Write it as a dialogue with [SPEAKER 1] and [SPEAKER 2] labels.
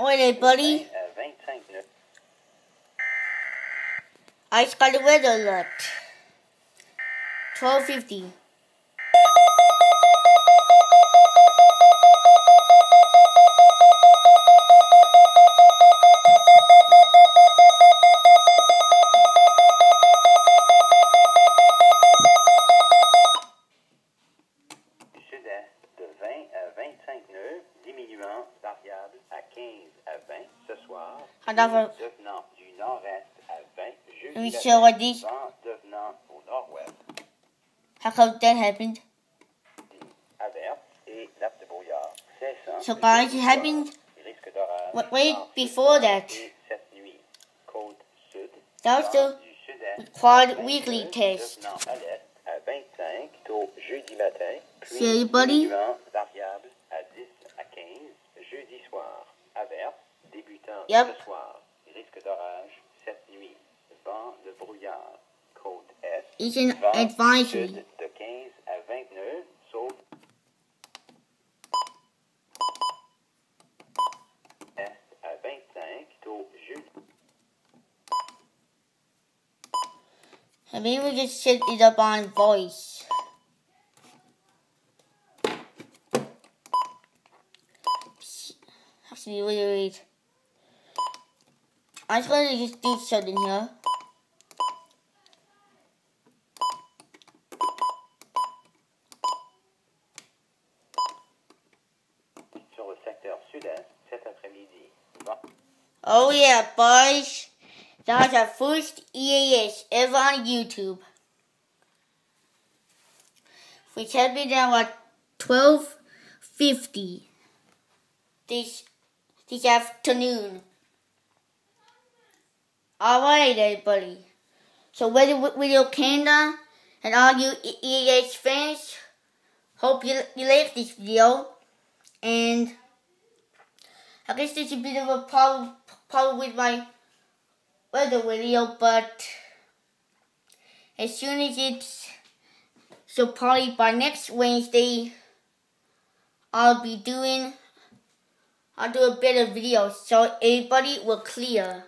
[SPEAKER 1] Alright, buddy. I just got a weather alert. 12:50.
[SPEAKER 2] De 20 à 25 nœuds, diminuant variable à 15 à 20 ce soir, devenant du nord-est à 20 jeudi vent devenant au nord-ouest.
[SPEAKER 1] How come that happened?
[SPEAKER 2] Averse et nappe de brouillard cessant.
[SPEAKER 1] So guys, it happened way before that.
[SPEAKER 2] Cette nuit, côte sud,
[SPEAKER 1] That was the required weekly test.
[SPEAKER 2] à l'est à 25 tôt jeudi matin, puis
[SPEAKER 1] See, buddy?
[SPEAKER 2] variable à 10 à 15 jeudi soir. Averse débutant
[SPEAKER 1] Yep.
[SPEAKER 2] ce soir. Risque d'orage cette nuit. Vent de brouillard. Côte est.
[SPEAKER 1] It's an
[SPEAKER 2] Vent
[SPEAKER 1] advisory.
[SPEAKER 2] sud de 15 à 20 nœuds, sauf est à 25 tôt jeudi.
[SPEAKER 1] And maybe we just set it up on voice. Actually, wait. I'm just gonna just do something here.
[SPEAKER 2] Sur le secteur sud-est cet après-midi.
[SPEAKER 1] Oh yeah, boys. That was our first EAS ever on YouTube. Which has been now at 12:50 this afternoon. Alright, everybody. So WeatherRadioCanada and all you EAS fans, hope you like this video. And I guess there's a bit of a problem with my weather video, but as soon as it's, so probably by next Wednesday, I'll do a better video so everybody will clear.